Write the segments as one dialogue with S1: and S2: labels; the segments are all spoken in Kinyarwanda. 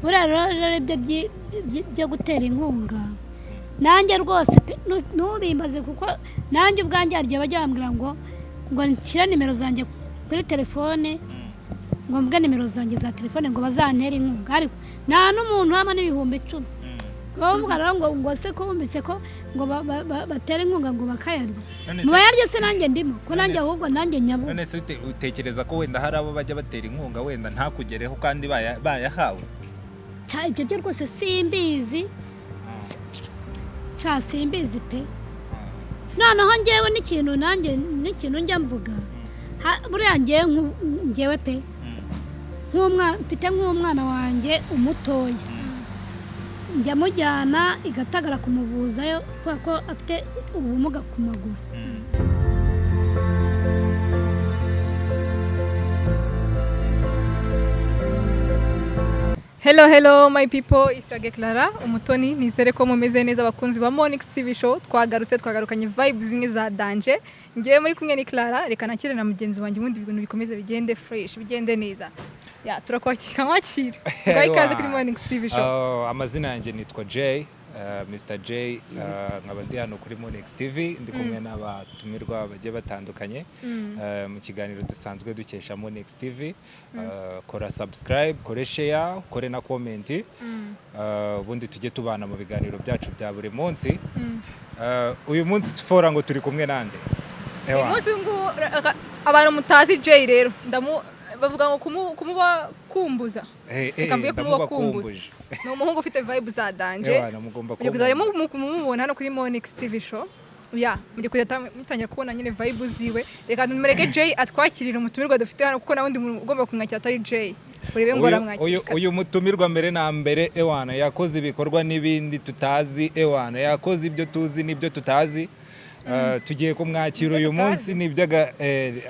S1: buriya rero ibyo byo gutera inkunga nanjye rwose ntubimbaze kuko nanjye ubwanjye haryo bajya bambwira ngo nshyira nimero zanjye kuri telefone ngo mvuge nimero zanjye za telefone ngo bazantere inkunga ariko nta n'umuntu haba n'ibihumbi 10 bavuga rero ngo se ko bumvise ko ngo batera inkunga ngo bakayarya mubayarya se nanjye ndimo ko nanjye ahubwo nanjye nyabo
S2: none se utekereza ko wenda hari abo bajya batera inkunga wenda ntakugereho kandi bayahawe
S1: ibyo byo rwose simbizi simbizi pe noneho ngewe n'ikintu njya mvuga buriya ngewe pe mfite nk'umwana wanjye umutoya njya mujyana igatagara kumuvuzayo kubera ko afite ubumuga ku maguru.
S3: Hello my people, Isirage Clara umutoni nizere ko mumeze neza abakunzi ba Monix TV show twagarukanye vibes zimwe za danger ngiye muri kumwe ni Clara reka nakire na mugenzi wanjye ubundi ibintu bikomeze bigende fresh bigende neza ya turakwakira mwakira ikaze kuri Monix TV show.
S2: Amazina yanjye nitwa Jay Mr J nkaba ndi hano kuri Monix TV ndi kumwe n'abatumirwa bagiye batandukanye mu kiganiro dusanzwe dukesha Monix TV. Kora subscribe, kore share, kore na comment ubundi tujye tubana mu biganiro byacu bya buri munsi. Uyu munsi tufora ngo turi kumwe nande
S3: uyu munsi ngo abantu mutazi Jay rero bavuga ngo kumuba kumbuza ikamvuye kumuba kumbuza ni umuhungu ufite vibe za danger mugeze kumubona hano kuri Monix TV show ya mujye kujya mutangira kubona nyine vibe ziwe reka tumureke Jay atwakirira umutumirwa dufite hano kuko nawundi ugomba kumwakira atari Jay uribe ngo aramwakira
S2: uyu mutumirwa mbere na mbere ewana yakoze ibikorwa n'ibindi tutazi ewana yakoze ibyo tuzi n'ibyo tutazi. Tugiye kumwakira uyu munsi nibyaga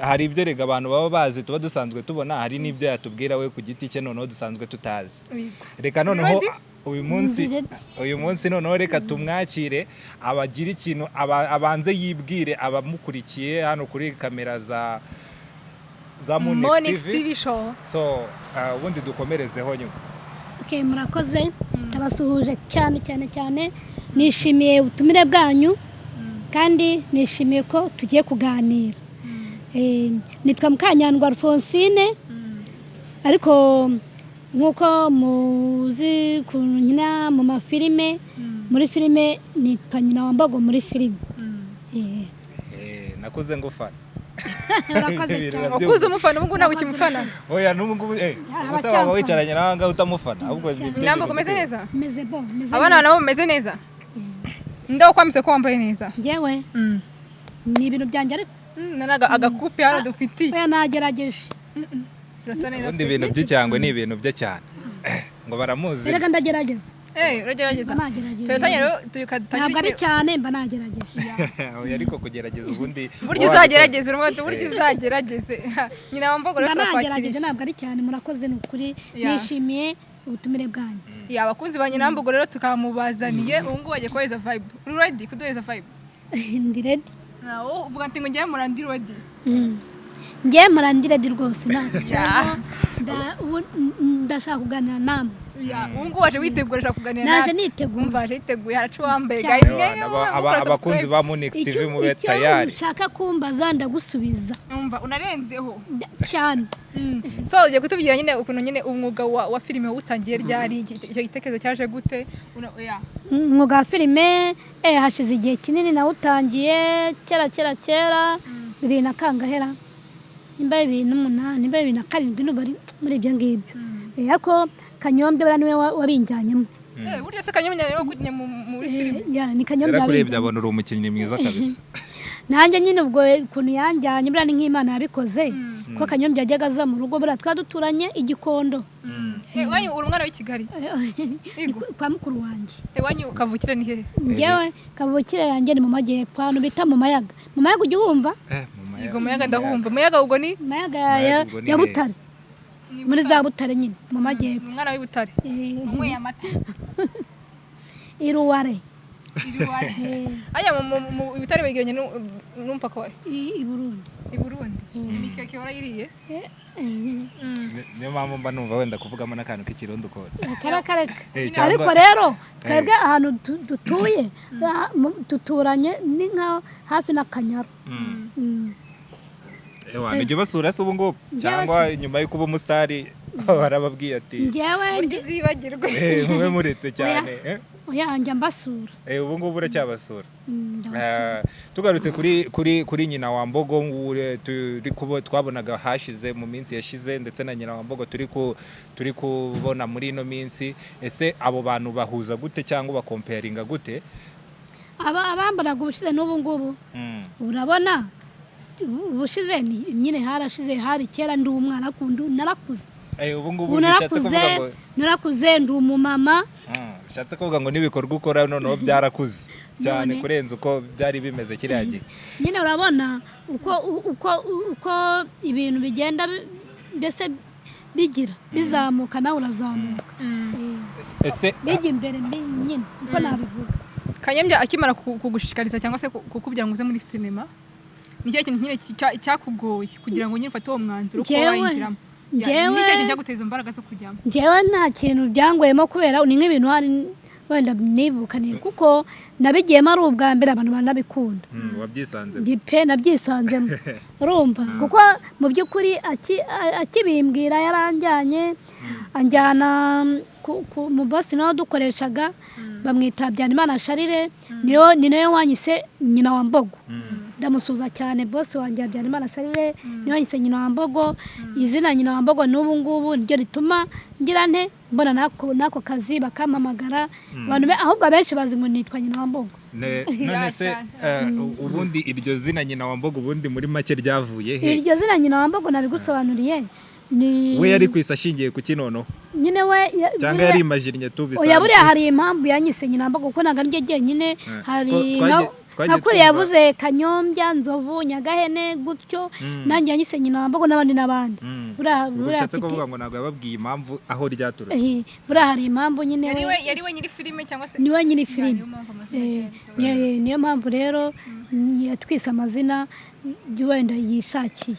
S2: hari ibyo rega abantu baba bazi tuba dusanzwe tubona hari n'ibyo yatubwira we ku giti cye noneho dusanzwe tutazi. Reka noneho uyu munsi noneho reka tumwakire abagira ikintu abanze yibwire abamukurikiye hano kuri kamera za
S3: Monix TV show.
S2: So ubundi dukomerezeho nyuma.
S1: Okay, murakoze tabasuhuje cyane nishimiye ubutumire bwanyu kandi nishimiye ko tugiye kuganira. Nitwa Mukanyandwa Alphonsine ariko nkuko muzi kunyina mu mafilime muri filime nitwa nyina wambago muri filime.
S2: Nakuze ngufana.
S1: Urakoze cyane.
S3: Ukuze umufana ubwo nawe ukimufana.
S2: Oya n'ubwo usaba wicaranye nanga utamufana ahubwo
S3: Nyambo komeze neza.
S1: Meze bon.
S3: Abana nabo bameze neza. Ndaho kwamise ko wambaye neza.
S1: Ngewe. Ni ibintu byanjye ariko
S3: nanaga agakupe hano dufitiye.
S1: Oya nagerageje.
S3: Urasa neza.
S2: Ubundi ibintu by'icyangwe ni ibintu bye cyane. Ngo baramuzi.
S1: Reka ndagerageza.
S3: Uragerageza.
S1: Nagerageje.
S3: Tuyatanye rero tuyukatanye.
S1: Ntabwo ari cyane mba nagerageje.
S2: Oya ariko kugerageza ubundi.
S3: Buryo uzagerageza urumva buryo uzagerageze. Nyina wambago rero
S1: twakwakira. Ntabwo ari cyane murakoze n'ukuri nishimiye ubutumire bwanyu.
S3: Ya abakunzi ba nyina wambago rero tukamubazaniye ubungu bagiye kohereza vibe. Uri ready kuduhereza vibe?
S1: Ndi ready.
S3: Nawo uvuga ati ngo ngiye murandi ready.
S1: Ngiye murandi ready rwose ntabwo. Ndashaka kuganira namwe.
S3: Ya ubungu waje witegura kuganira nawe. Naje
S1: nitegura.
S3: Umvaje yiteguye haracu wambaye
S2: guys. Abakunzi ba Monix TV mube tayari.
S1: Ushaka kumbaza ndagusubiza.
S3: Umva unarenzeho.
S1: Cyane.
S3: So ugiye kutubwira nyine ukuntu nyine umwuga wa filime utangiye ryari icyo gitekerezo cyaje gute?
S1: Umwuga wa filime hashize igihe kinini na utangiye kera 2000 nimba 2008 nimba 2007 n'ubari muri ibyo ngibyo. Ariko Kanyombe bari niwe wabinjanyemo.
S3: Burya se Kanyombe rero kujya muri filime.
S1: Ya ni Kanyombe
S2: yakurebye abona uri umukinnyi mwiza kabisa.
S1: Nanjye nyine ubwo kuntu yanjyanye bura ni nk'Imana yabikoze ko Kanyombe yajyaga aza mu rugo bura twaduturanye igikondo.
S3: Wanyu uri umwana w'i Kigali.
S1: Kwa mukuru wanjye.
S3: Wanyu kavukire ni hehe?
S1: Ngewe kavukire yanjye ni mu majyepfo hano bita mu Mayaga. Mu Mayaga ujye wumva?
S3: Yego Mayaga ndahumva. Mayaga ubwo ni?
S1: Mayaga ya Butare. Muri za Butare nyine mu majyepfo.
S3: Umwana w'i Butare. Umwe amata.
S1: Iruware.
S3: aya mu bitare begeranye n'umupaka wa
S1: i
S3: Burundi imikeke warayiriye
S2: niyo mpamvu mba numva wenda kuvugamo n'akantu k'ikirundo ukora
S1: kareka ariko rero twebwe ahantu dutuye duturanye ni nka hafi n'Akanyaru
S2: nijye basura se ubu ngubu cyangwa nyuma yo kuba umusitari barababwiye ati
S1: njyewe
S3: ndizibagirwe
S2: mube muretse cyane
S1: oya njya mbasura
S2: ubu ngubu uracyabasura tugarutse kuri nyina wa Mbogo twabonaga hashize mu minsi yashize ndetse na nyina wa Mbogo turi kubona muri ino minsi ese abo bantu bahuza gute cyangwa bakomparinga gute
S1: abambaraga ubushize n'ubu ngubu urabona ubushize nyine harashize hari kera ndi umwana kundu narakuze
S2: ubu ngubu bishatse kuvuga ngo
S1: narakuze ndi umumama
S2: bishatse kuvuga ngo n'ibikorwa ukora noneho byarakuze cyane kurenza uko byari bimeze kiriya gihe
S1: nyine urabona uko ibintu bigenda mbese bigira bizamuka nawe urazamuka
S2: ese
S1: bijya imbere nyine uko nabivuga
S3: Kanyembya akimara kugushikariza cyangwa se kukubwira ngo uze muri sinema ni cyo kintu nyine cyakugoye kugira ngo nyine ufate uwo mwanzuro ko wayinjiramo ni cyo kintu cyaguteza imbaraga zo kujyamo
S1: njyewe nta kintu byangoyemo kubera ni nk'ibintu hari wenda nibukaniye kuko nabigiyemo ari ubwa mbere abantu banabikunda
S2: wabyisanzemo
S1: nabyisanzemo urumva kuko mu by'ukuri akibimbwira yaranjyanye anjyana mu bosi nawe dukoreshaga bamwita Byanimana Charire ni nawe wanyise nyina wa Mbogo ndamusuza cyane bosi wanjye Byanimana Charire ni wanyise nyina wa Mbogo izina nyina wa Mbogo n'ubu ngubu niryo rituma ngira nte mbona nako kazi bakampamagara abantu ahubwo abenshi bazi ngo nitwa nyina wa Mbogo
S2: none se ubundi iryo zina nyina wa Mbogo ubundi muri make ryavuye he
S1: iryo zina nyina wa Mbogo nabigusobanuriye
S2: we yari kwisa ashingiye ku kinono
S1: nyine we
S2: cyangwa yari imagine tubisanzwe
S1: oya buriya hari impamvu yanyise nyina wa Mbogo kuko ntabwo ari njye nyine hari nakuri yavuze Kanyombya Nzovu Nyagahene gutyo nanjye yanyise nyina wa Mbogo n'abandi
S2: urashatse kuvuga ngo ntabwo yababwiye impamvu aho ryaturutse
S1: buriya hari impamvu nyine
S3: yari we nyiri filime cyangwa se
S1: niwe nyiri filime niyo mpamvu rero yatwise amazina wenda yishakiye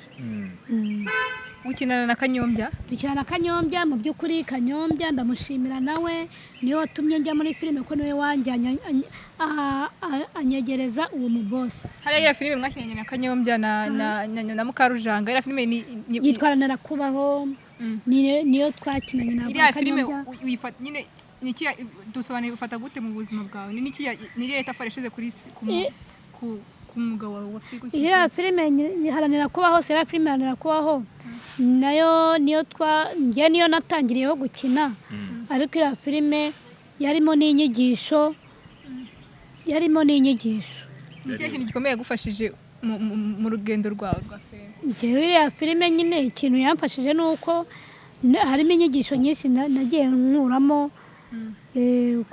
S3: ukinana na Kanyombya
S1: dukina na Kanyombya mu by'ukuri Kanyombya ndamushimira nawe niwe watumye njya muri filime ko niwe wanjyanye anyegereza uwo mu boss
S3: hariya filime mwakinanye na Kanyombya na Mukarujanga iriya filime
S1: yitwara Narakubaho niyo twakinanye na
S3: iriya filime uyifata nyine niki dusobanura ufata gute mu buzima bwawe niki leta fareshize kuri ku mwuga wawe wa filime
S1: iriya filime iharanira kubaho iriya filime iharanira kubaho nayo niyo natangiriyeho gukina ariko iriya filime yarimo n'inyigisho
S3: ni cyo kintu gikomeye gufashije mu rugendo rwawe rwa filime
S1: njyewe iriya filime nyine ikintu yamfashije ni uko harimo inyigisho nyinshi nagiye nkuramo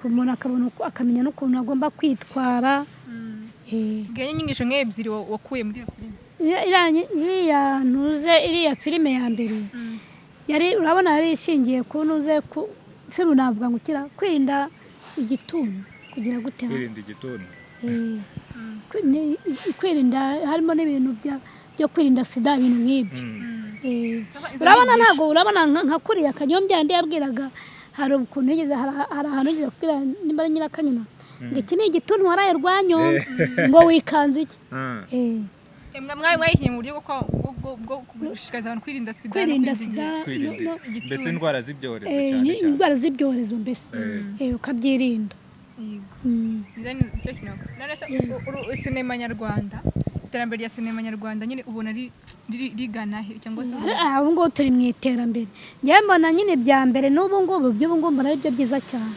S1: umuntu akamenya n'ukuntu agomba kwitwara
S3: bwenye inyigisho nk'ebyiri wakuye muri iyo filime
S1: iriya filime ya mbere urabona yari ishingiye ku ntuze se runavuga ngo kwirinda igituntu kugira gute
S2: kwirinda igituntu
S1: kwirinda harimo n'ibintu byo kwirinda sida ibintu nk'ibyo urabona ntabwo urabona nka kuriya Kanyombya yandi yabwiraga hari ukuntu hari ahantu yigeze kubwira nimba ari Nyirakanyina ngo iki ni igituntu waraye rwanyonga ngo wikanze iki
S3: mwayihiye mu buryo bwo gushishikariza abantu kwirinda sida
S2: mbese indwara z'ibyorezo cyane
S1: indwara z'ibyorezo mbese ukabyirinda
S3: sinema nyarwanda iterambere rya sinema nyarwanda nyine ubona rigana he cyangwa se
S1: ubu ngubu turi mu iterambere njyewe mbona nyine ibya mbere n'ubu ngubu by'ubu ngubu mbona ari byo byiza cyane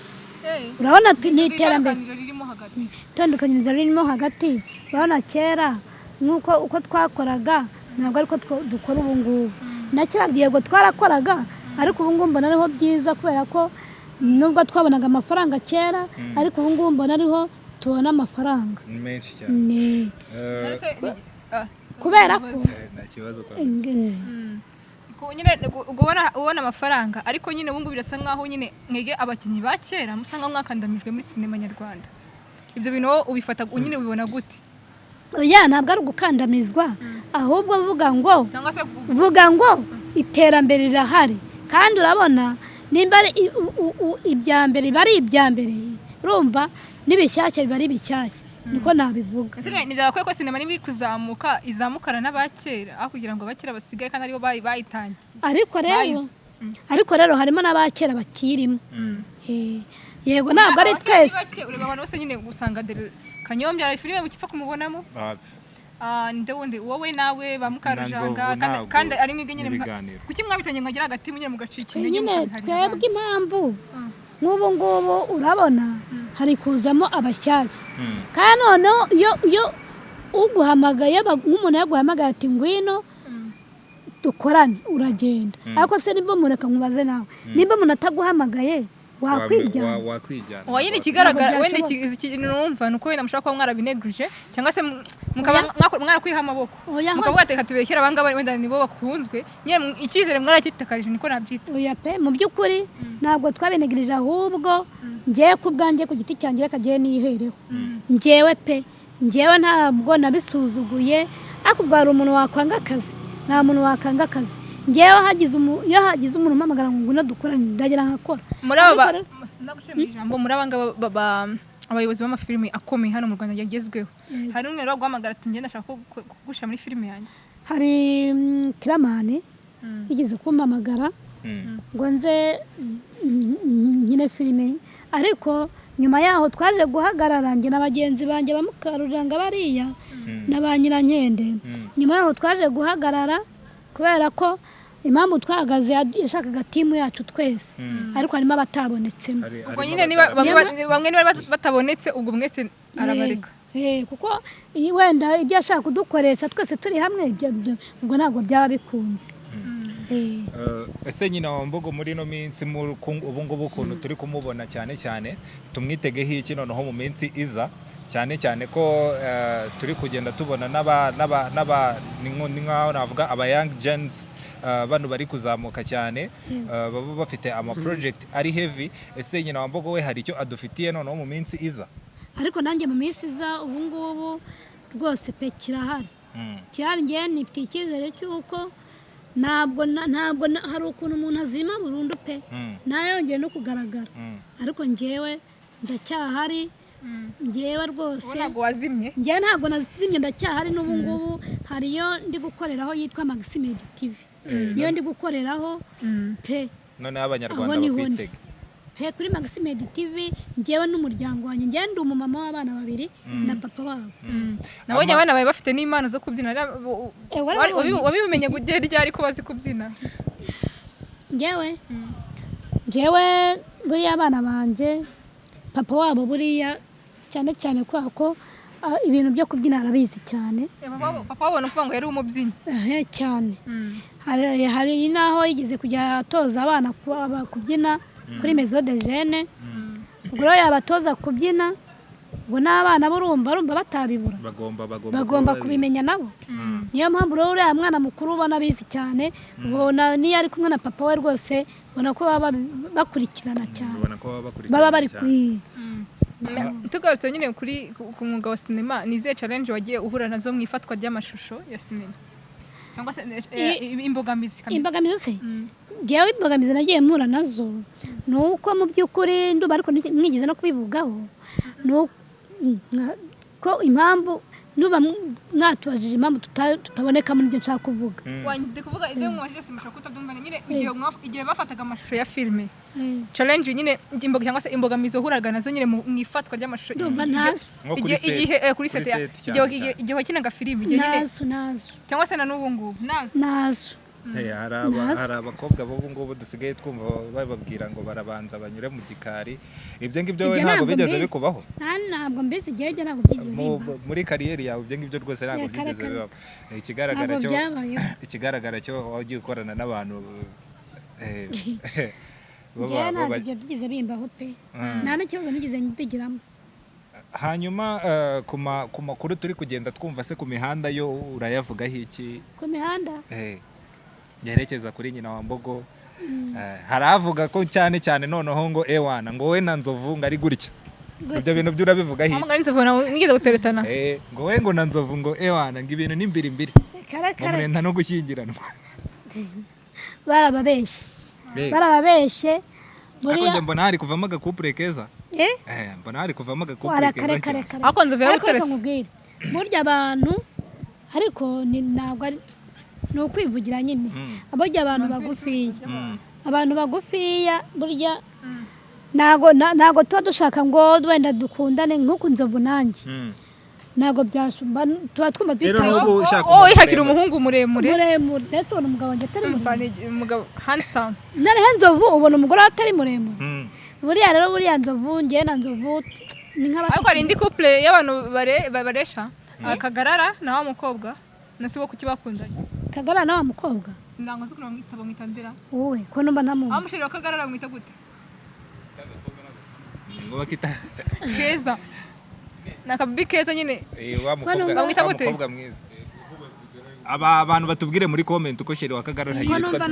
S1: urabona ni iterambere itandukanyirizo ririmo hagati urabona kera nk'uko uko twakoraga ntabwo ariko dukora ubu ngubu na kera yego twarakoraga ariko ubu ngubu mbona ariho byiza kubera ko nubwo twabonaga amafaranga kera ariko ubu ngubu mbona ariho tubona amafaranga
S2: menshi cyane
S1: kubera ko
S2: nta kibazo
S3: ubona amafaranga ariko nyine ubu ngubu birasa nkaho nyine mwege abakinnyi ba kera musanga mwakandamijwe muri sinema nyarwanda ibyo bintu wowe ubifata nyine ubibona gute?
S1: oya ntabwo ari ugukandamizwa ahubwo vuga ngo iterambere rirahari kandi urabona nimba ari ibya mbere bari ibya mbere urumva n'ibishyashya biba ari bishyashya niko nabivuga.
S3: Ni byakwiye ko sinema niba iri kuzamuka izamukana n'abakera aho kugira ngo abakera basigare kandi aribo bayitangiye.
S1: ariko rero harimo n'abakera bakirimo. Yego ntabwo ari twese.
S3: Ureba abantu bose nyine usanga Kanyombya ari filime mukipfa kumubonamo. Nde wundi wowe nawe bamukarujanga kandi ari mwige nyine kuki mwabitanye nkagira agati nyine mugacikira
S1: nyine twebwe impamvu nk'ubu ngubu urabona hari kuzamo abashyashya kandi noneho iyo uguhamagaye nk'umuntu yaguhamagaye ati ngwino dukorane uragenda ariko se nimba mureka nkubaze nawe nimba umuntu ataguhamagaye wakwijyana
S3: wayine kigaragara wende numva nuko wenda mushaka kuba mwarabinegrije cyangwa se mwarakwiha amaboko mukavuga ati katubekera abangaba wenda nibo bakunzwe nyine ikizere mwarakitakarije niko nabyita.
S1: Oya pe mu by'ukuri ntabwo twabinegrije ahubwo ngiye ku bwanjye ku giti cyanjye kagiye nihereho njyewe ntabwo nabisuzuguye ariko bwari umuntu wakwanga akazi nta muntu wakanga akazi njyewe iyo hagize umuntu umpamagara ngo ngwino dukorane ndagira nkakora.
S3: Muri abangaba abayobozi b'amafilimi akomeye hano mu Rwanda yagezweho hari umwe rero guhamagara ati ngenda ashaka kugusha muri filime yanjye.
S1: Hari Kiramani yigeze kumpamagara ngo nze nyine filime ariko nyuma yaho twaje guhagarara njye na bagenzi banjye bamukaruranga bariya na ba Nyirankende nyuma yaho twaje guhagarara kubera ko impamvu twahagaze yashakaga timu yacu twese ariko harimo abatabonetsemo.
S3: Ubwo nyine bamwe niba batabonetse ubwo mwese arabareka
S1: kuko wenda ibyo ashaka kudukoresha twese turi hamwe ubwo ntabwo byaba bikunze.
S2: Ese nyina Wambogo muri ino minsi ubu ngubu ukuntu turi kumubona cyane cyane tumwitegeho iki noneho mu minsi iza cyane cyane ko turi kugenda tubona ni nkaho navuga aba young gens bano bari kuzamuka cyane baba bafite ama project ari heavy. Ese nyina Wambogo we hari icyo adufitiye noneho mu minsi iza?
S1: Ariko nanjye mu minsi iza ubu ngubu rwose pe kirahari njye nifite icyizere cy'uko ntabwo hari ukuntu umuntu azima burundu pe ntayongere no kugaragara ariko njyewe ndacyahari njyewe rwose.
S3: Ntabwo wazimye?
S1: Njyewe ntabwo nazimye ndacyahari n'ubu ngubu hariyo ndi gukoreraho yitwa Maxime TV niyo ndi gukoreraho pe
S2: none abanyarwanda bakwitega
S1: pe kuri Maxime TV njyewe n'umuryango wanjye njyewe ndi umumama w'abana babiri na papa wabo.
S3: Nabonye abana bawe bafite n'impano zo kubyina wabimenye gugera ryari ko bazi kubyina?
S1: njyewe buriya abana banjye papa wabo buriya cyane cyane ko ibintu byo kubyina arabizi cyane.
S3: Papa wabona kuvuga ngo yari umubyinnyi
S1: cyane hari naho yigeze kujya atoza abana kubyina kuri Maison de Jeunes ubwo yabatoza kubyina ubwo n'abana burumva batabibura bagomba kubimenya nabo. Niyo mpamvu rero uriya mwana mukuru ubona abizi cyane ubona niyo ari kumwe na papa we rwose ubona ko baba bakurikirana cyane baba bari
S3: tugarutse nyine ku mwuga wa sinema ni izihe challenge wagiye uhura nazo mu ifatwa ry'amashusho ya sinema cyangwa se imbogamizi
S1: se? Njyewe imbogamizi nagiye mpura nazo ni uko mu by'ukuri nduba ariko mwigeze no kubivugaho ko impamvu nuba mwatubajije impamvu tutaboneka muri ibyo nshaka kuvuga.
S3: Ndi kuvuga ibyo mwajije simushaka kutabyumva nyine igihe bafataga amashusho ya filime challenge nyine cyangwa se imbogamizi uhuraga nazo nyine mu ifatwa ry'amashusho igihe kuri set igihe wakinaga filime
S1: nazo
S3: cyangwa se na n'ubu ngubu
S1: nazo
S2: hari abakobwa b'ubu ngubu dusigaye twumva bababwira ngo barabanza banyure mu gikari. Ibyo ngibyo we ntabwo bigeze bikubaho?
S1: Ntabwo mbese igihe ibyo ntabwo byigeze bibaho
S2: muri kariyeri yawe. Ibyo ngibyo rwose ntabwo byigeze bibaho. Ikigaragara cyo wagiye ukorana n'abantu
S1: ntabwo ibyo byigeze bimbaho pe nta n'ikibazo nigeze mbigiramo.
S2: Hanyuma ku makuru turi kugenda twumva se ku mihanda yo urayavugaho iki?
S1: Ku mihanda
S2: yerekeza kuri nyina Wambogo haravuga ko cyane noneho ngo ewana ngo we na Nzovu ngo ari gutya ibyo bintu byo urabivuga hi
S3: amugani nzovu nawe mwigeze guteretana
S2: ngo we ngo na nzovu ngo ewana ngo ibintu ni mbiri bamurenda no gushyingiranwa
S1: barababeshye
S2: buriya mbona hari kuvamo agakupure keza mbona hari kuvamo agakupure keza
S3: ariko nzovu yabuterese
S1: burya abantu ariko ntabwo ni ukwivugira nyine burya abantu bagufiya burya ntago tuba dushaka ngo wenda dukundane nk'uko nzovu nanjye ntago byasumba tuba twumva
S3: wihakira umuhungu muremure
S1: mbese ubona umugabo wanjye atari muremure
S3: umugabo handsome
S1: noneho nzovu ubona umugore we atari muremure buriya rero buriya nzovu ngewe na nzovu ni nk'abafite
S3: ariko hari indi couple y'abantu baresha akagarara na wa mukobwa nasi bo kuki bakundanye
S1: kagarara na wa mukobwa
S3: sindango zo kumwita bamwitandira
S1: wowe ko numva ntamuzi
S3: amushiri wakagarara bamwita gute
S2: ngo bakita
S3: keza nakabibi keza nyine
S2: wa mukobwa mwiza abantu batubwire muri comment uko sheri wakagarara
S1: yitwa
S2: ntabwo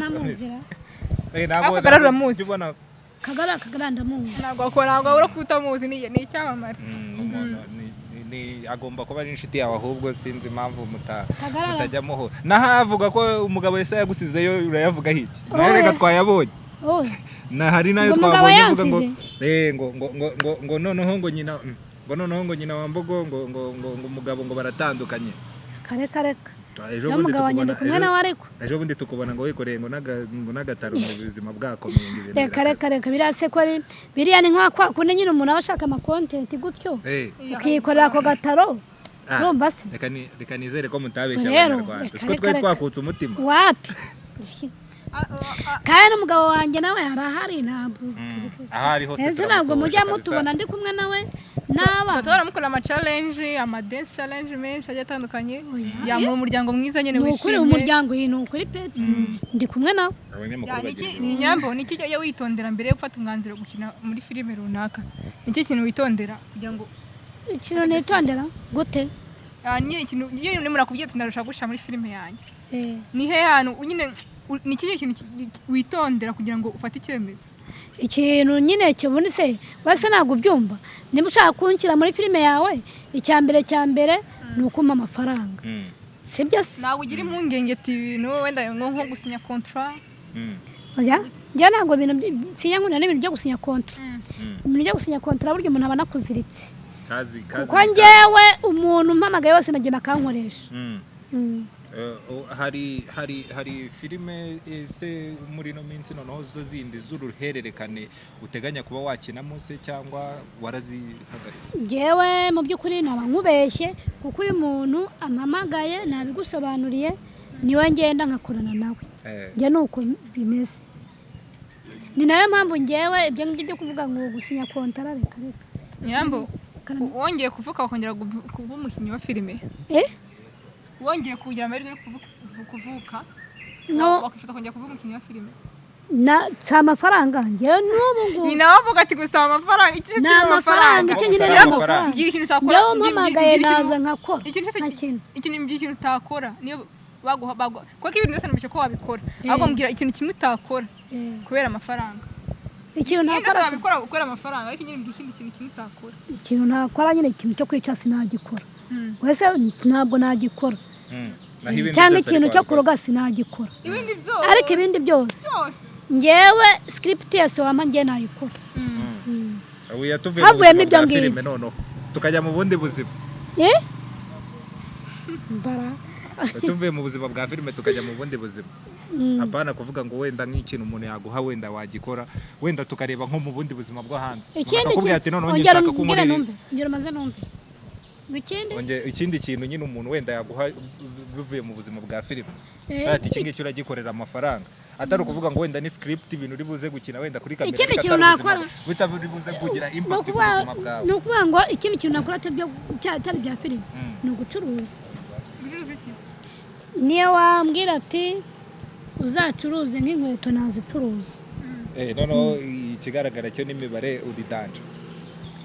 S3: kagarara uramuzi
S1: kagarara ndamuzi
S3: ntabwo uri kutamuzi ni icyamamare
S2: agomba kuba ari inshuti yawe ahubwo sinzi impamvu mutajyamuho nahavuga ko umugabo wese yagusizeyo urayavuga hiki nawe reka twayabonye hari nayo twabonye uvuga ngo noneho ngo nyina wa mbogo ngo umugabo ngo baratandukanye
S1: kare
S2: ejo bundi tukubona ngo wikoreye ngo n'agataro mu buzima bwakomeye
S1: reka birase ko ari biriya ni nka kwa kundi nyine umuntu aba ashaka amakontenti gutyo ukikorera ako gataro urumva se
S2: reka nizere ko mutabeshya abanyarwanda siko twari twakutse umutima
S1: wapi kandi n'umugabo wanjye nawe arahari ntabwo
S2: ahari hose
S1: ntabwo mujya mutubona ndi kumwe nawe n'abana
S3: tubaramukora ama-challenge ama-dance challenge menshi agiye atandukanye yamura umuryango mwiza nyine wishimye
S1: umuryango ni ukuri pe ndi kumwe nawe
S3: nyambo ni iki cyo witondera mbere yo gufata umwanzuro gukina muri filime runaka ni iki kintu witondera kugira ngo
S1: ikintu nitondera gute
S3: nyine ikintu iyo murakubwiye ati ndarusha gusha muri filime yanjye ni he hantu nyine ni iki kintu witondera kugira ngo ufate icyemezo
S1: ikintu nyine kibonetse wese ntabwo ubyumva niba ushaka kunshyira muri filime yawe icya mbere ni ukumpa amafaranga sibyo se
S3: ntabwo ugira impungenge ati ibintu wenda nko gusinya contrat
S1: njyewe ntabwo sinya nkunda n'ibintu byo gusinya contrat ibintu byo gusinya contrat burya umuntu aba anakuziritse kuko njyewe umuntu umpamagaye wese nagenda akankoresha
S2: hari filime se muri ino minsi noneho zo zindi z'uruhererekane uteganya kuba wakinamo se cyangwa warazihagaritse
S1: njyewe mu by'ukuri naba nkubeshye kuko uyu muntu ampamagaye nabigusobanuriye niwe ngenda nkakorana nawe njye ni uko bimeze ni nayo mpamvu njyewe ibyo ngibyo byo kuvuga ngo gusinya kontara reka
S3: nyambo wongeye kuvuka wakongera kuba umukinnyi wa filime wongeye kugira amahirwe yo kuvuka wakifata kongera kuvuga umukinnyi wa filime
S1: si amafaranga njyewe n'ubu ngubu
S3: nyina wavuga ati gusa amafaranga iki
S1: ni amafaranga icyo nyine
S3: amafaranga
S1: njyewe umpamagaye naza nkakora
S3: ikintu utakora niyo baguha kuko ibintu byose nubishye ko wabikora ahubwo mbwira ikintu kimwe utakora kubera amafaranga
S1: ikintu ntakora
S3: wabikora kubera amafaranga ariko nyine mbwira ikindi kintu kimwe utakora
S1: ikintu ntakora nyine ikintu cyo kwica sinagikora wese ntabwo nagikora cyangwa ikintu cyo kuroga sinagikora ariko ibindi byose njyewe script yose wampa njye nayikora
S2: havuyemo ibyo ngibyo noneho tukajya mu bundi buzima tuvuye mu buzima bwa filime tukajya mu bundi buzima apana kuvuga ngo wenda nk'ikintu umuntu yaguha wenda wagikora wenda tukareba nko mu bundi buzima bwo hanze bakakubwira ati noneho njye nshaka kumurira ikindi kintu nyine umuntu wenda yaguha bivuye mu buzima bwa filime ati iki ngiki uragikorera amafaranga atari ukuvuga ngo wenda ni script ibintu uri buze gukina wenda kuri kamera
S1: ikindi kintu nakora
S2: bitari buze kugira impact ku buzima bwawe
S1: ni ukuvuga ngo ikindi kintu nakora atari bya filime ni ugucuruza niyo wambwira ati uzacuruze nk'inkweto nazicuruza
S2: noneho ikigaragara cyo n'imibare udidanje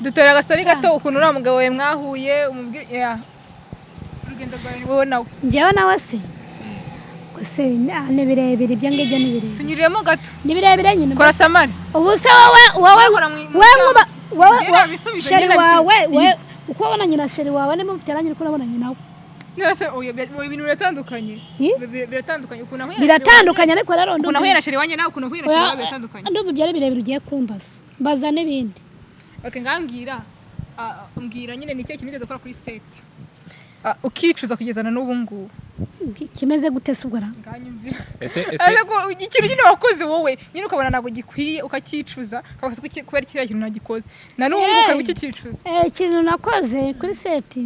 S3: dutera agastori gato ukuntu uriya mugabo we mwahuye umubwira urugendo rwawe wowe nawe
S1: njyewe nawe se ni birebire ibyo ngibyo ni birebire
S3: tunyuriremo gato
S1: ni birebire nyine
S3: kora samari
S1: ubu se wowe sheri wawe uko wabonanye na sheri wawe ni mu biteranye uko nabonanye nawe
S3: ibintu biratandukanye
S1: biratandukanye ariko rero
S3: ukuntu ahuye na sheri wanjye nawe ukuntu ahuye na sheri wawe biratandukanye
S1: ndumva byari birebire ugiye kumbaza mbaza n'ibindi
S3: mbwira nyine ni ikihe kintu ugeze gukora kuri state ukicuza kugeza na n'ubu ngubu
S1: kimeze gute se ubwo
S3: ikintu nyine wakoze wowe nyine ukabona ntabwo gikwiye ukakicuza kubera kiriya kintu nagikoze na n'ubu ngubu ukaba ukikicuza
S1: ikintu nakoze kuri seti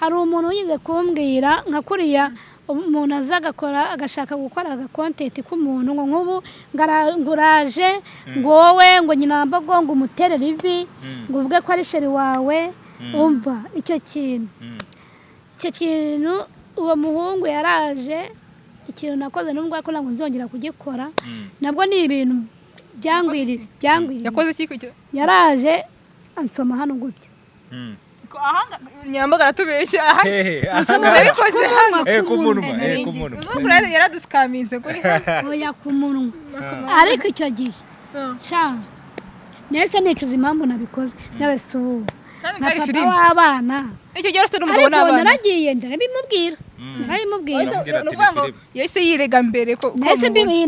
S1: hari umuntu wize kumbwira nka kuriya umuntu aza agashaka gukora agakontenti k'umuntu ngo nk'ubu nguraje ngo wowe ngo nyina mbago ngo umuterere ivi ngo uvuge ko ari sheri wawe umva icyo kintu uwo muhungu yaraje ikintu nakoze n'ubwo ko ntabwo nzongera kugikora nabwo ni ibintu byangwirira
S3: yakoze iki
S1: yaraje ansoma hano gutyo
S3: nyambaga aratubeshya
S2: yabikoze
S3: kumunwa yaraduskaminze
S1: oya ku munwa ariko icyo gihe nese nicuza impamvu nabikoze n'abese ubu na papa w'abana
S3: icyo gihe ufite n'umugabo n'abana
S1: naragiye narabimubwira
S3: yahise yirega mbere ko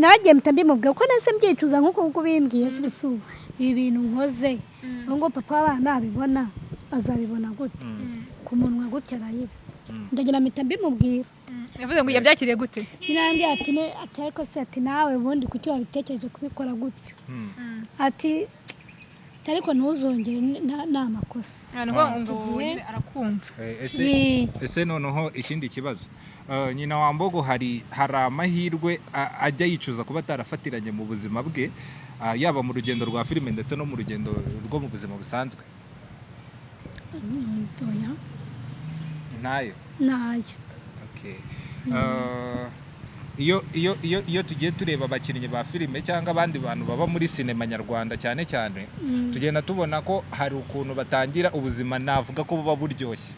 S1: naragiye mpita mbimubwira ko nese mbyicuza nk'uko bimbwiye se ibi bintu nkoze ngo papa w'abana abibona azabibona gute ku munwa gute arayiba ndagira mpita mbimubwira
S3: yavuze ngo yabyakiriye gute
S1: nirambye ati ariko se ati nawe ubundi kuki wabitekereje kubikora gutyo ati ariko ntuzongere ni amakosa
S3: arakumva
S2: ese noneho ikindi kibazo nyina wa Mbogo hari amahirwe ajya yicuza kuba atarafatiranye mu buzima bwe yaba mu rugendo rwa filime ndetse no mu rugendo rwo mu buzima busanzwe nayo iyo tugiye tureba abakinnyi ba filime cyangwa abandi bantu baba muri sinema nyarwanda cyane cyane tugenda tubona ko hari ukuntu batangira ubuzima navuga ko buba buryoshye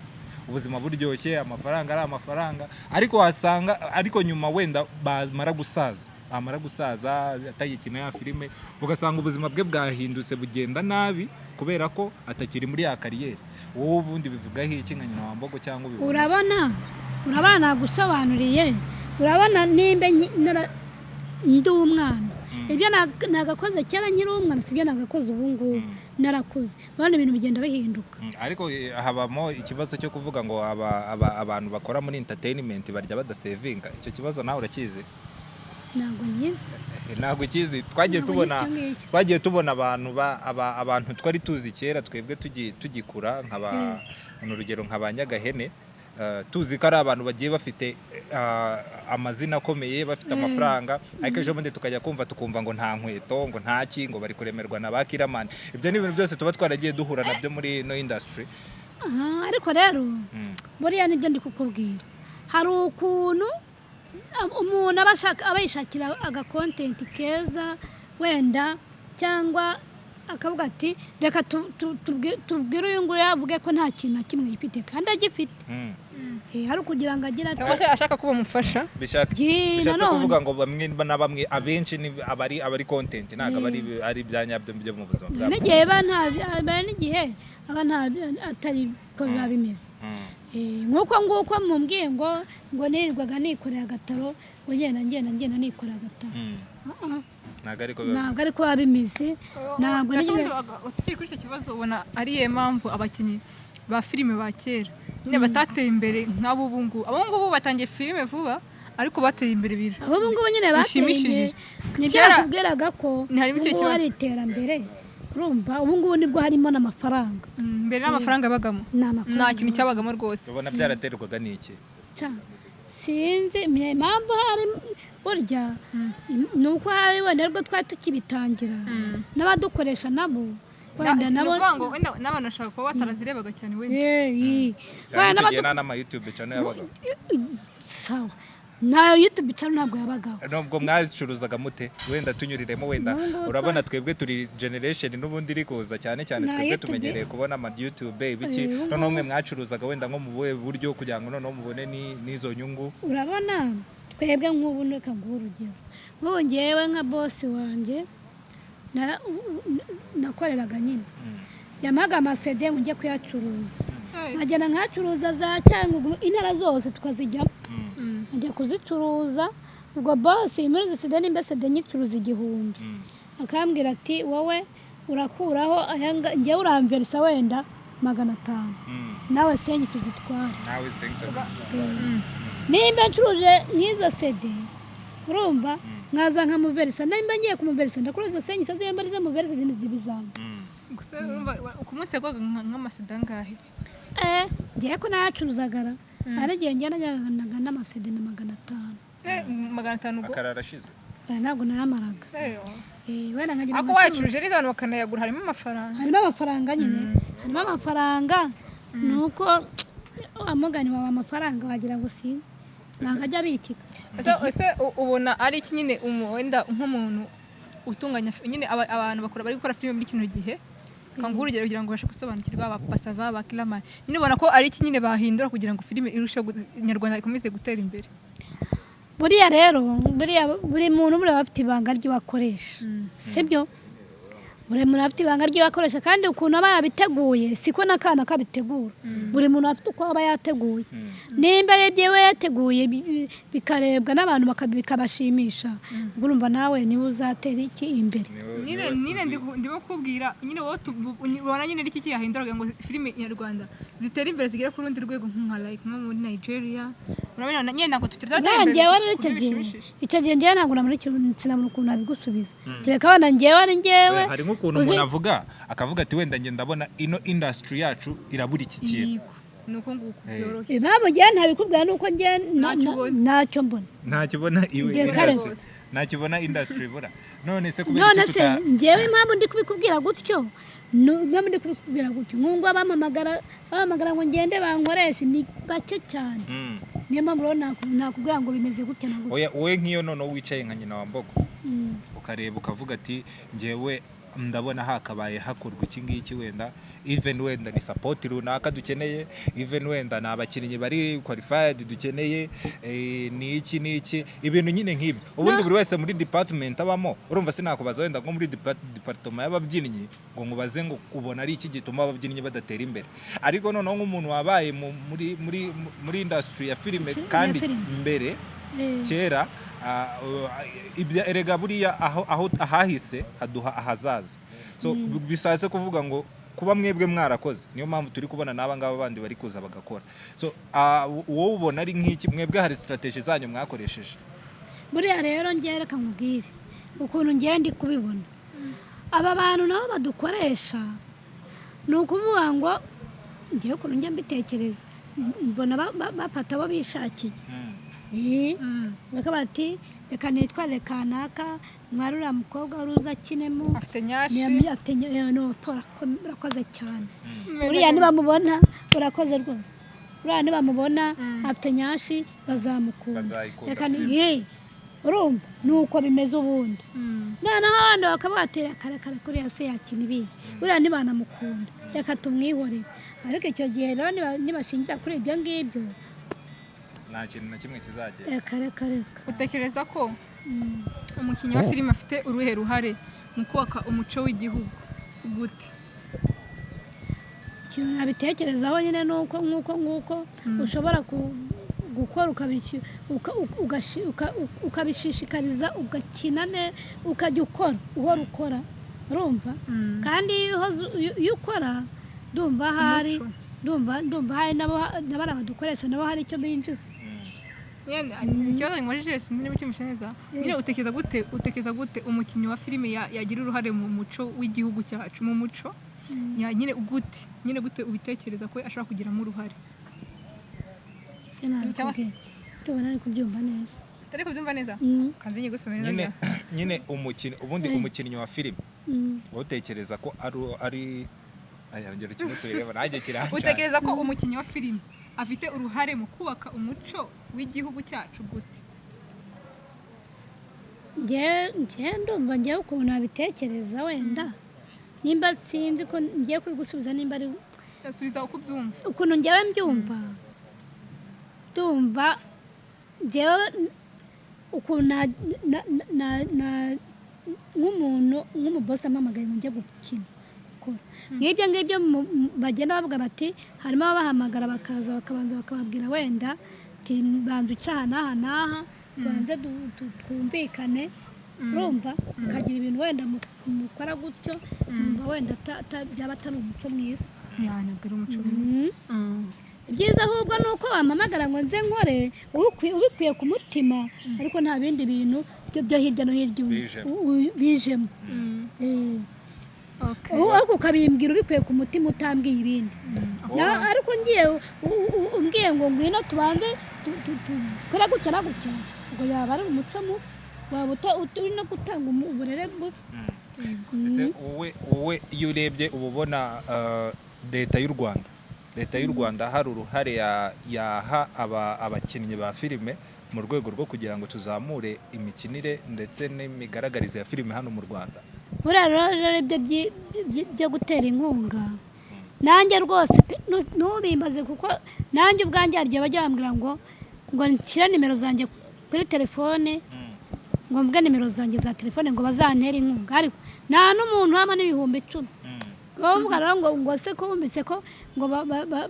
S2: ubuzima buryoshye amafaranga ari amafaranga ariko wasanga ariko nyuma wenda bamara gusaza atayikina ya filime ugasanga ubuzima bwe bwahindutse bugenda nabi kubera ko atakiri muri ya kariyeri wowe ubundi bivugaho iki nka nyina wa Mbogo cyangwa
S1: urabona nagusobanuriye urabona nimba ndi umwana ibyo nagakoze kera nkiri umwana sibyo nagakoze ubu ngubu narakuze urabona ibintu bigenda bihinduka
S2: ariko habamo ikibazo cyo kuvuga ngo abantu bakora muri entertainment barya badasevinga icyo kibazo nawe urakizi ntabwo ukizi twagiye tubona abantu twari tuzi kera twebwe tugikura urugero nka ba Nyagahene tuzi ko ari abantu bagiye bafite amazina akomeye bafite amafaranga ariko ejo bundi tukajya tukumva ngo nta nkweto ngo nta ngo bari kuremerwa na ba Kiramani ibyo ni ibintu byose tuba twaragiye duhura nabyo muri no industry
S1: ariko rero buriya nibyo ndi kukubwira hari ukuntu umuntu aba yishakira agakontenti keza wenda cyangwa akavuga ati reka tubwire uyu nguyu avuge ko nta kintu na kimwe yifite kandi agifite hari ukugira ngo agire
S3: ati ashaka kuba umufasha
S2: bishatse kuvuga ngo bamwe na bamwe abenshi abari kontenti ntabwo ari ibya nyabyo byo mu buzima bwabo
S1: n'igihe aba atari ko biba bimeze nk'uko nguko mumbwiye ngo nirirwaga nikoreye agataro ngo ngenda nikoreye agataro ntabwo ariko biba bimeze ntabwo
S3: tukiri kuri icyo kibazo ubona ariyo mpamvu abakinnyi ba filime ba kera nyine batateye imbere nk'abo ubu ngubu batangiye filime vuba ariko bateye imbere biri
S1: abo ngubu nyine bateye imbere nibyo bakubwiraga ko ubu ari iterambere urumva ubu ngubu nibwo harimo n'amafaranga
S3: mbere n'amafaranga abagamo nta kintu cyabagamo rwose
S2: ubona byaraterwaga n'iki
S1: sinzi impamvu hari burya ni uko hari wenda rwo twari tukibitangira n'abadukoresha nabo wenda nabo
S3: n'abantu bashaka kuba batarazirebaga cyane
S2: wenda n'ama YouTube channel yabaga
S1: sawa na YouTube channel ntabwo yabagaho
S2: nubwo mwazicuruzaga mute wenda tunyuriremo wenda urabona twebwe turi generation n'ubundi iri kuza cyane twebwe tumenyereye kubona ama YouTube ibiki noneho mwe mwacuruzaga wenda nko mu buryo kugira ngo noneho mubone n'izo nyungu
S1: urabona twebwe nk'ubu reka nguhe urugero nk'ubu ngewe nka boss wanjye nakoreraga nyine yamaga amasede ngo njye kuyacuruza nkagenda nkacuruza za Cyangugu intara zose tukazijyamo njya kuzicuruza ubwo boss muri izo sede nimba sede nyicuruza 1000 akambwira ati wowe urakuraho njye uramverisa wenda 500 nawe senyi tuzitwara
S2: nawe senyi
S1: nimba ncuruje nk'izo sede urumva nkaza nkamuverisa nimba ngiye kumuverisa ndakora izo senyi saze yambariza muverisa zindi zibizanga
S3: gusa ku munsi yagwaga nk'amasede angahe
S1: ngiye ko nayacuruzagara aragiye njye najyanaga n'amasede na 500
S3: 500 ubwo
S2: akararashize
S1: ntabwo nayamaraga wenda nkagira
S3: ako wacuruje rero abantu bakanayagura harimo amafaranga
S1: nyine harimo amafaranga nuko amugani wawe amafaranga wagira ngo si nangajya bitika
S3: ese ubona ari iki nyine wenda nk'umuntu utunganya nyine abantu bakora bari gukora filime muri kino gihe kangura urugero kugira ngo bashe gusobanukirwa abapasava abakirama nyine ubona ko ari iki nyine bahindura kugira ngo filime irusheho Nyarwanda ikomeze gutera imbere
S1: buriya rero buri muntu buri bafite ibanga ry'abakoresha sibyo buri muntu afite ibanga ry'abakoresha kandi ukuntu aba yabiteguye siko n'akana kabitegura buri muntu afite uko aba yateguye n'imbere byewe yateguye bikarebwa n'abantu bikabashimisha urumva nawe niba uzatera iki imbere
S3: nyine ndimo kubwira nyine wowe ubona nyine iki yahindura ngo filime Nyarwanda zitera imbere zigere ku rundi rwego nko muri Nigeria urabona nyine ntabwo tutazatera imbere
S1: nanjye wari icyo gihe njyewe ntabwo namuri sinabona ukuntu abigusubiza kereka abana njyewe ari njyewe
S2: hari nk'ukuntu umuntu avuga akavuga ati wenda njye ndabona ino industry yacu irabura iki kintu
S3: nuko nguko byoroshye
S1: impamvu njyewe ntabikubwira nuko njyewe ntacyo mbona
S2: ntakibona industry bura none se kubera iki tuta
S1: njyewe impamvu ndi kubikubwira gutyo nkungu abamamagara ngo ngende bankoreshe ni gake cyane niyo mpamvu rero nakubwira ngo bimeze gutya na gutya
S2: wowe nk'iyo noneho wicaye nka nyina wa Mbogo ukareba ukavuga ati njyewe ndabona hakabaye hakorwa iki ngiki wenda even wenda ni support runaka dukeneye even wenda na abakinnyi bari qualified dukeneye ni iki ibintu nyine nk'ibyo ubundi buri wese muri department abamo urumva sinakubaza wenda ngo muri department y'ababyinnyi ngo nkubaze ngo ubona ari iki gituma ababyinnyi badatera imbere ariko noneho nk'umuntu wabaye muri industry ya filime kandi mbere kera erega buriya aho ahahise haduha ahazaza so bisaze kuvuga ngo kuba mwebwe mwarakoze niyo mpamvu turi kubona n'aba ngaba bandi bari kuza bagakora so wowe ubona ari nk'iki mwebwe hari strategy zanyu mwakoresheje
S1: buriya rero njye reka nkubwire ukuntu ngiye ndi kubibona aba bantu nabo badukoresha ni ukuvuga ngo ngiye ukuntu njya mbitekereza mbona bafata abo bishakiye bakaba bati reka nitwarire kanaka mwarura mukobwa uruza akinemo
S3: afite nyashi urakoze cyane
S1: uriya nibamubona urakoze rwose uriya nibamubona afite nyashi bazamukunda reka urumva nuko bimeze ubundi noneho abandi bakaba batera karekare kuriya se yakina ibindi uriya nibanamukunda reka tumwihorere ariko icyo gihe rero nibashingira kuri ibyo ngibyo
S2: nta kintu na kimwe kizagera
S1: reka
S3: utekereza ko umukinnyi wa filime afite uruhe ruhare mu kubaka umuco w'igihugu gute
S1: ikintu nabitekerezaho nyine nuko nk'uko ushobora gukora ukabishishikariza ugakina ukajya uhora ukora urumva kandi iyo ukora ndumva hari n'abari abadukoresha nabo hari icyo binjiza
S3: ikibazo nkimajije sinzi niba ucyumvise neza nyine utekereza gute umukinnyi wa filime yagira uruhare mu muco w'igihugu cyacu mu muco nyine gute ubitekereza ko ashobora kugiramo uruhare
S1: tubona ari kubyumva neza
S3: utari kubyumva neza kandi nyine gusoma neza
S2: nyine umukinnyi wa filime utekereza ko ari ayongera kimusubiremo nanjye kirangira
S3: utekereza ko umukinnyi wa filime afite uruhare mu kubaka umuco w'igihugu cyacu gute
S1: ndumva ngewe ukuntu nabitekereza wenda nimba sinzi ko ngiye kubigusubiza nimba ari
S3: asubiza uko ubyumva
S1: ukuntu ngewe mbyumva ndumva ngewe ukuntu nk'umuntu nk'umubosi amamagaye ngo njye gukina gukora nk'ibyo ngibyo bagenda bavuga bati harimo ababahamagara bakaza bakabanza bakababwira wenda banza uca aha n'aha banze twumvikane urumva akagira ibintu wenda mukora gutyo numva wenda byaba atari umuco mwiza
S3: ntabwo ari umuco mwiza
S1: ibyiza ahubwo ni uko wampamagara ngo nze nkore ubikwiye ku mutima ariko nta bindi bintu byo hirya no hirya bijemo ariko ukabimbwira ubikwiye ku mutima utambwiye ibindi ariko umbwiye ngo ngwino tubanze dukora gutya na gutya ngo yaba ari umuco mubi waba uri no gutanga uburere bubi
S2: wowe iyo urebye uba ubona leta y'u Rwanda hari uruhare yaha abakinnyi ba filime mu rwego rwo kugira ngo tuzamure imikinire ndetse n'imigaragarize ya filime hano mu Rwanda.
S1: buriya rero byo gutera inkunga nanjye rwose ntubimbaze kuko nanjye ubwanjye hari igihe bajya bambwira ngo nshyire nimero zanjye kuri telefone ngo mvuge nimero zanjye za telefone ngo bazantere inkunga ariko nta n'umuntu waba n'ibihumbi 10 bavuga rero ngo se ko bumvise ko ngo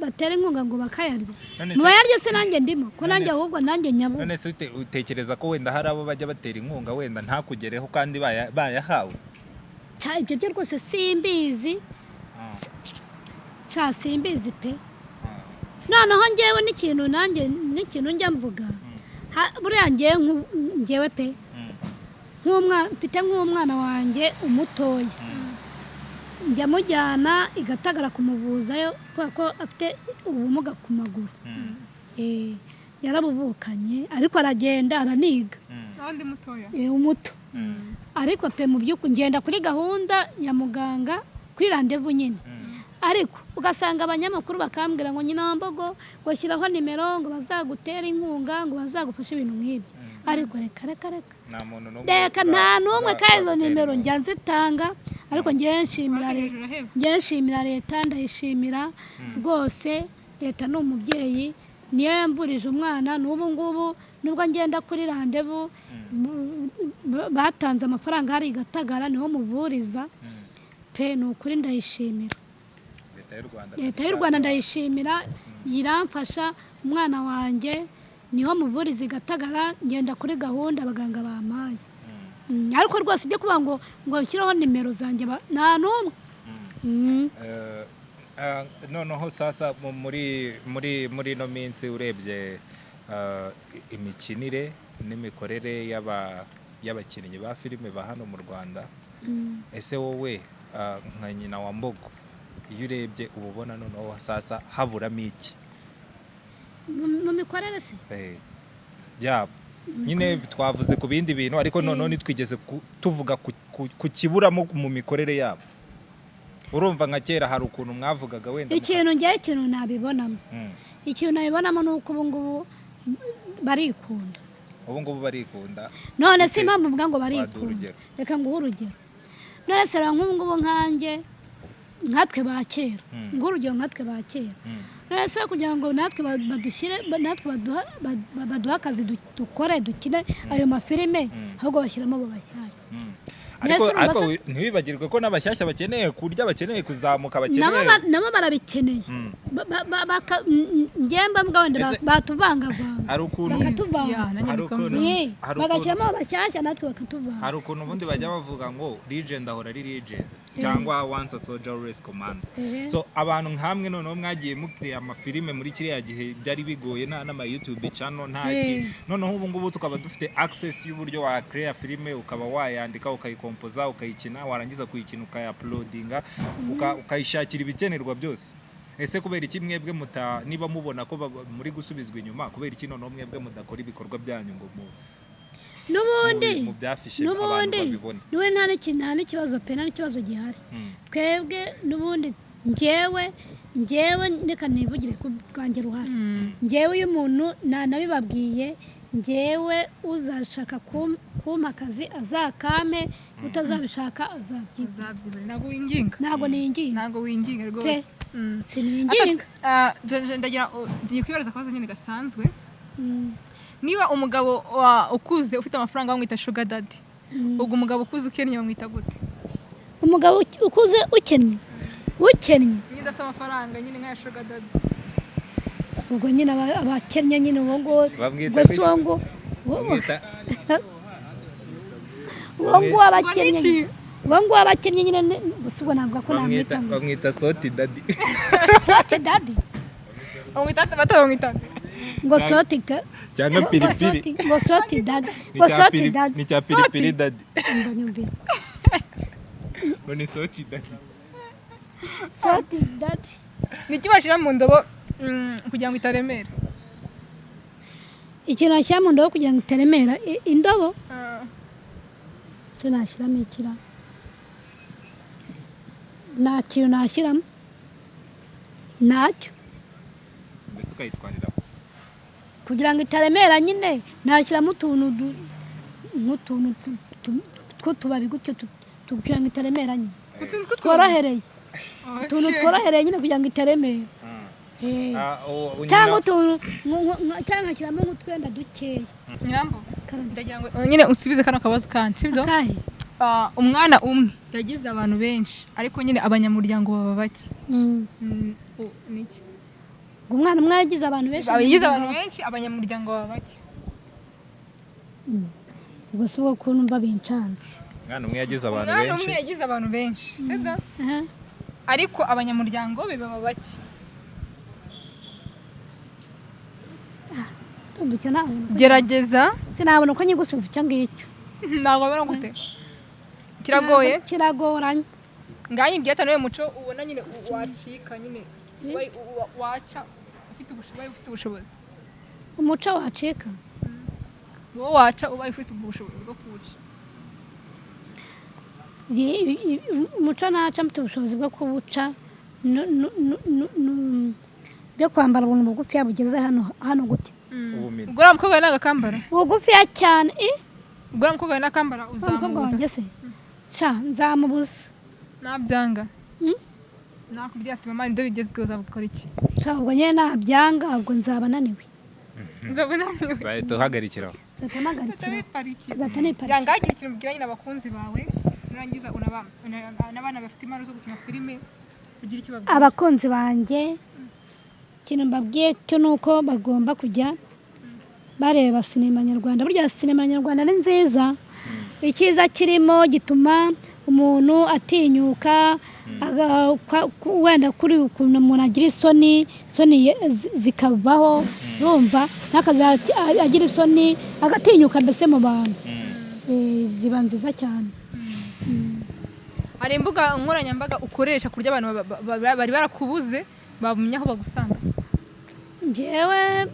S1: batera inkunga ngo bakayarya ntibayarye se nanjye ndimo ko nanjye ahubwo nanjye nyabo.
S2: None se utekereza ko wenda hari abo bajya batera inkunga wenda ntakugereho kandi bayahawe?
S1: Ibyo byo rwose simbizi simbizi pe. Noneho njyewe n'ikintu njya mvuga buriya njyewe pe mfite nk'umwana wanjye umutoya njya mujyana igatagara kumuvuzayo kubera ko afite ubumuga ku maguru yarabuvukanye ariko aragenda araniga umuto ariko pe mu by'ukuri ngenda kuri gahunda ya muganga kuri randevu nyine ariko ugasanga abanyamakuru bakambwira ngo nyina mbogo ngo shyiraho nimero ngo bazagutera inkunga ngo bazagufashe ibintu nk'ibyo ariko reka nta n'umwe kandi izo nimero njya nzitanga ariko ngiye nshimira leta ndayishimira rwose leta ni umubyeyi niyo yamvurije umwana n'ubu ngubu nubwo ngenda kuri randevu batanze amafaranga hari igatagara niho muvuriza pe ni ukuri ndayishimira leta y'u Rwanda ndayishimira yiramfasha umwana wanjye niho muvuriza igatagara ngenda kuri gahunda abaganga bampaye ariko rwose ibyo kuvuga ngo nshyiraho nimero zanjye nta n'umwe.
S2: Noneho sasa muri ino minsi urebye imikinire n'imikorere y'abakinnyi ba filime ba hano mu Rwanda ese wowe nka nyina wa Mbogo iyo urebye uba ubona noneho sasa haburamo iki
S1: mu mikorere se
S2: yabo nyine twavuze ku bindi bintu ariko noneho nitwigeze tuvuga ku kiburamo mu mikorere yabo urumva nka kera hari ukuntu mwavugaga wenda
S1: ikintu nabibonamo ikintu nabibonamo ni uko ubu ngubu barikunda none si impamvu mvuga ngo barikunda reka nguhe urugero none se nk'ubu ngubu nkatwe ba kera nguhe urugero nkatwe ba kera none se kugira ngo natwe baduha akazi dukore dukine ayo mafilime ahubwo bashyiramo abo bashyashya
S2: ariko ntibibagirwe ko n'abashyashya bakeneye kurya bakeneye kuzamuka
S1: nabo barabikeneye ngemba mbwa wenda batuvangavanga bagashyiramo abashyashya natwe bakatuvanga.
S2: Hari ukuntu ubundi bajya bavuga ngo legend ahora ari legend cyangwa once a soldier always commander. So abantu nkamwe noneho mwagiye mukiriya amafilime muri kiriya gihe byari bigoye n'ama YouTube channel ntaki noneho ubu ngubu tukaba dufite access y'uburyo wa create filime ukaba wayandika ukayikompoza ukayikina warangiza kuyikina ukayuploadinga ukayishakira ibikenerwa byose. Ese kubera iki mwebwe niba mubona ko muri gusubizwa inyuma kubera iki noneho mwebwe mudakora ibikorwa byanyu ngo
S1: n'ubundi nta n'ikibazo pe nta n'ikibazo gihari twebwe n'ubundi njyewe reka nivugire ku bwanjye ruhari njyewe iyo umuntu nabibabwiye njyewe uzashaka kumpa akazi azakame utazabishaka azabyibura ntabwo
S3: winginga rwose
S1: sininginga
S3: ndagira kwibaza akabazo nyine gasanzwe niba umugabo ukuze ufite amafaranga bamwita sugar daddy ubwo umugabo ukuze ukennye bamwita gute?
S1: Umugabo ukuze ukennye ukennye
S3: nyine udafite amafaranga nyine nka sugar daddy
S1: ubwo nyine abakennye nyine uwo ngo
S2: Bamwita
S1: gusa uwo ngo uwo ngo abakennye uwo ngo abakennye nyine gusa ubwo ntabwo ko namwita
S2: bamwita soti daddy
S1: sote daddy
S3: batamwita
S1: ngo sote
S2: cyangwa piripiri
S1: ngo sote daddy ngo sote daddy
S2: ni cya piripiri daddy
S1: mbanyumbi
S2: ngo ni soti daddy
S1: sote daddy
S3: niki bashira mu ndobo kugira ngo itaremera
S1: ikintu ashyira mu ndobo kugira ngo itaremera indobo so nashyiramo ikira nta kintu nashyiramo ntacyo
S2: mbese ukayitwariraho
S1: kugira ngo itaremera nyine nashyiramo utuntu nk'utuntu tw'utubabi gutyo kugira ngo itaremera nyine tworohereye utuntu tworohereye nyine kugira ngo itaremera cyangwa utuntu cyangwa nkashyiramo nk'utwenda dukeya
S3: Nyirambo ndagira ngo nyine usubize kano kabazo kandi sibyo
S1: akahe
S3: umwana umwe yagize abantu benshi ariko nyine abanyamuryango baba bake niki
S1: umwana umwe yagize abantu benshi
S3: abanyamuryango baba bake
S1: ubwo si bwo kuntu mba bincanze
S2: umwana umwe yagize abantu
S3: umwana
S2: benshi
S3: umwe yagize abantu benshi ariko abanyamuryango be baba bake gerageza
S1: sinabona uko nyigusubiza icyo ngicyo
S3: ntabwo abona gute kiragoye
S1: kiragoranye
S3: ngaho ibyatanu we muco ubona nyine wacika nyine waca ufite ubushobozi
S1: umuco wacika
S3: wowe waca ubaye ufite ubushobozi bwo kuwuca
S1: umuco naca mfite ubushobozi bwo kuwuca byo kwambara ubuntu bugufiya bugeze hano gute
S3: ubwo uriya mukobwa ni agakambara
S1: bugufiya cyane
S3: ubwo uriya mukobwa ni akambara uzamubuza
S1: nzamubuza
S3: nabyanga nakubwira ati mama nibyo bigezweho uzabukora iki
S1: ubwo nyine nabyanga ubwo nzaba naniwe
S2: uzahita uhagarikiraho
S1: zata niparikira
S3: ngagira ikintu ubwira nyine abakunzi bawe nurangiza n'abana bafite impano zo gukina filime ugira icyo babwira
S1: abakunzi banjye ikintu mbabwiye cyo ni uko bagomba kujya bareba sinema nyarwanda burya sinema nyarwanda ni nziza icyiza kirimo gituma umuntu atinyuka wenda kuri ukuntu umuntu agira isoni zikavaho urumva agira isoni agatinyuka mbese mu bantu ziba nziza cyane
S3: hari imbuga nkoranyambaga ukoresha ku buryo abantu bari barakubuze babumenya aho bagusanga
S1: njyewe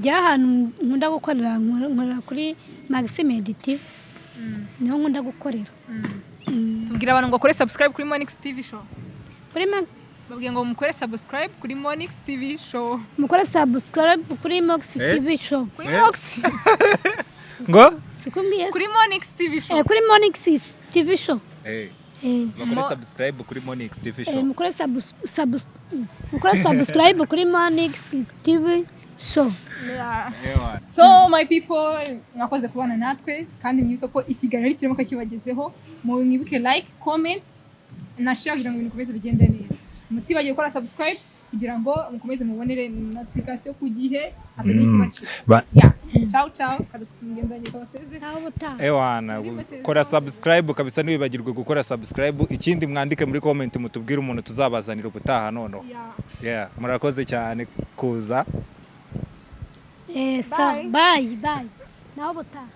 S1: ahantu nkunda gukorera nkorera kuri Maxime Edit niho nkunda gukorera
S3: tubwira abantu ngo bakore subscribe kuri Monix TV show babwiye ngo mukore subscribe kuri Monix TV show
S1: mukore subscribe kuri Monix TV show
S3: kuri Monix
S2: ngo
S3: kuri Monix TV show
S1: kuri Monix TV show
S2: bakore subscribe kuri Monix TV show
S1: mukore subscribe kuri Monix TV show
S3: so my people mwakoze kubana natwe kandi mwibuke ko ikiganiro kirimo kakibagezeho mwibuke like comment na share kugira ngo ibintu bikomeze bigende neza mutibagiye gukora subscribe kugira ngo mukomeze mubonere notification ku gihe atagira ikibacika ciao ciao kada kugendanye kabaseze
S2: ewana kora subscribe kabisa nibagirwe gukora subscribe ikindi mwandike muri comment mutubwire umuntu tuzabazanira ubutaha nono murakoze cyane kuza
S1: bye naho butaha